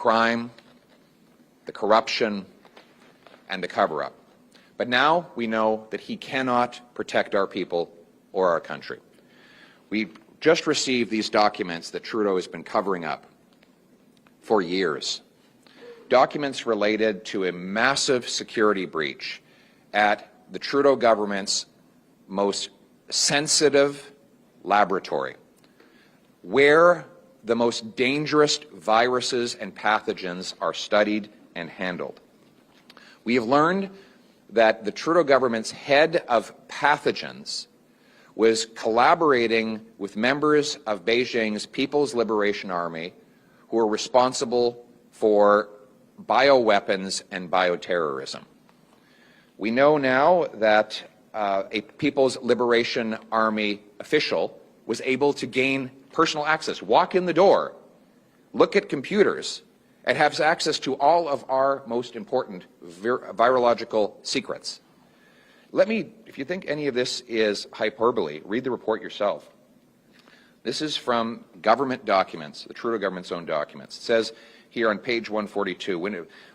crime, the corruption, and the cover-up. But now we know that he cannot protect our people or our country. We just received these documents that Trudeau has been covering up for years. Documents related to a massive security breach at the Trudeau government's most sensitive laboratory, where the most dangerous viruses and pathogens are studied and handled. We have learned that the Trudeau government's head of pathogens was collaborating with members of Beijing's People's Liberation Army who are responsible for bioweapons and bioterrorism. We know now that a People's Liberation Army official was able to gain personal access, walk in the door, look at computers, and has access to all of our most important virological secrets. If you think any of this is hyperbole, read the report yourself. This is from government documents, the Trudeau government's own documents. It says here on page 142,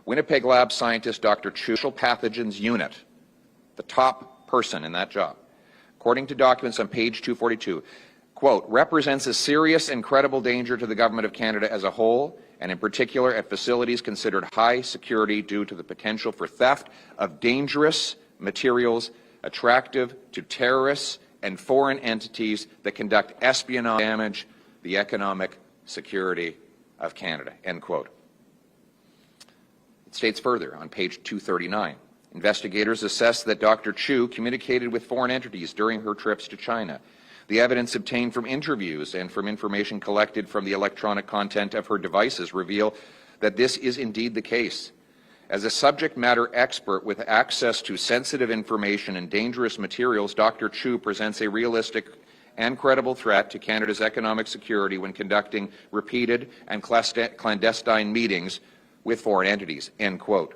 Winnipeg lab scientist Dr. Chu, pathogens unit, the top person in that job, according to documents on page 242, quote, represents a serious and credible danger to the government of Canada as a whole, and in particular at facilities considered high security due to the potential for theft of dangerous materials attractive to terrorists and foreign entities that conduct espionage damage the economic security of Canada, end quote. It states further on page 239, investigators assess that Dr. Chu communicated with foreign entities during her trips to China. The evidence obtained from interviews and from information collected from the electronic content of her devices reveal that this is indeed the case. As a subject matter expert with access to sensitive information and dangerous materials, Dr. Chu presents a realistic and credible threat to Canada's economic security when conducting repeated and clandestine meetings with foreign entities, end quote.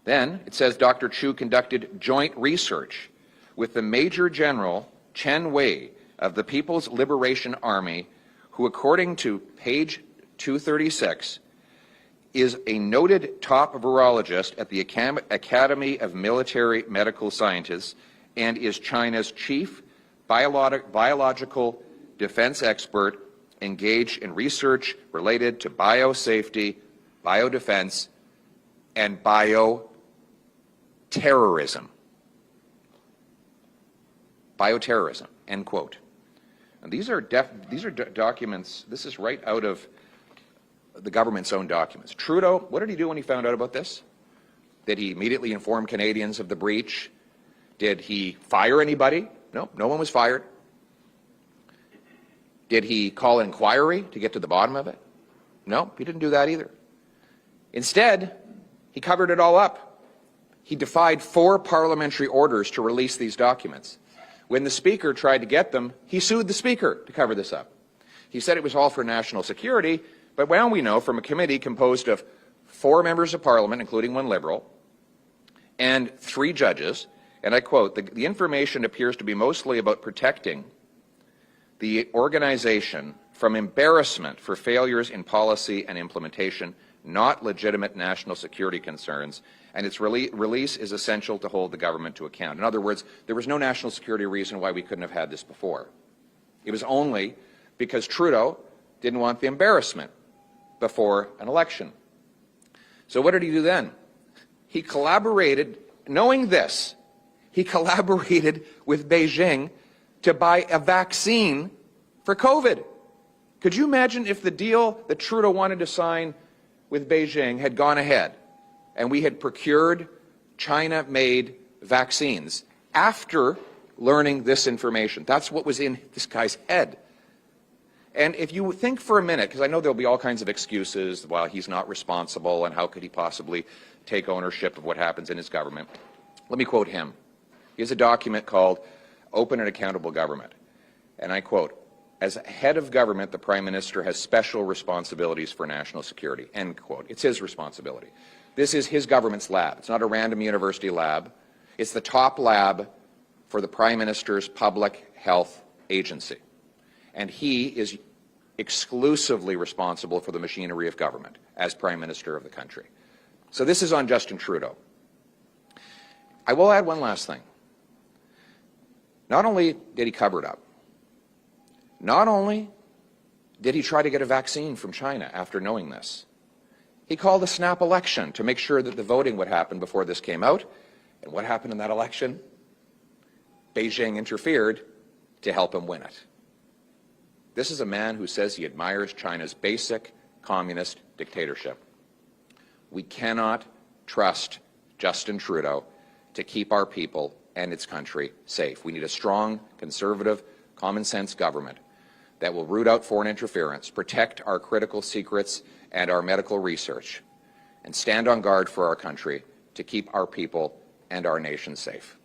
Then it says Dr. Chu conducted joint research with the Major General Chen Wei of the People's Liberation Army, who, according to page 236, is a noted top virologist at the Academy of Military Medical Sciences and is China's chief biological defense expert engaged in research related to biosafety, biodefense, and bioterrorism. Bioterrorism, end quote. And these are documents, this is right out of the government's own documents. Trudeau, what did he do when he found out about this? Did he immediately inform Canadians of the breach? Did he fire anybody? No, no one was fired. Did he call an inquiry to get to the bottom of it? No, he didn't do that either. Instead, he covered it all up. He defied 4 parliamentary orders to release these documents. When the Speaker tried to get them, he sued the Speaker to cover this up. He said it was all for national security, but now we know from a committee composed of 4 members of Parliament, including 1 Liberal, and 3 judges, and I quote, the information appears to be mostly about protecting the organization from embarrassment for failures in policy and implementation, not legitimate national security concerns, and its release is essential to hold the government to account. In other words, there was no national security reason why we couldn't have had this before. It was only because Trudeau didn't want the embarrassment before an election. So what did he do then? He collaborated, knowing this, he collaborated with Beijing to buy a vaccine for COVID. Could you imagine if the deal that Trudeau wanted to sign with Beijing had gone ahead and we had procured China-made vaccines after learning this information? That's what was in this guy's head. And if you think for a minute, because I know there'll be all kinds of excuses, well, he's not responsible and how could he possibly take ownership of what happens in his government. Let me quote him. He has a document called Open and Accountable Government. And I quote, as head of government, the Prime Minister has special responsibilities for national security, end quote. It's his responsibility. This is his government's lab. It's not a random university lab. It's the top lab for the Prime Minister's public health agency. And he is exclusively responsible for the machinery of government as Prime Minister of the country. So this is on Justin Trudeau. I will add one last thing. Not only did he cover it up, not only did he try to get a vaccine from China after knowing this, he called a snap election to make sure that the voting would happen before this came out. And what happened in that election? Beijing interfered to help him win it. This is a man who says he admires China's basic communist dictatorship. We cannot trust Justin Trudeau to keep our people and its country safe. We need a strong, conservative, common-sense government that will root out foreign interference, protect our critical secrets and our medical research, and stand on guard for our country to keep our people and our nation safe.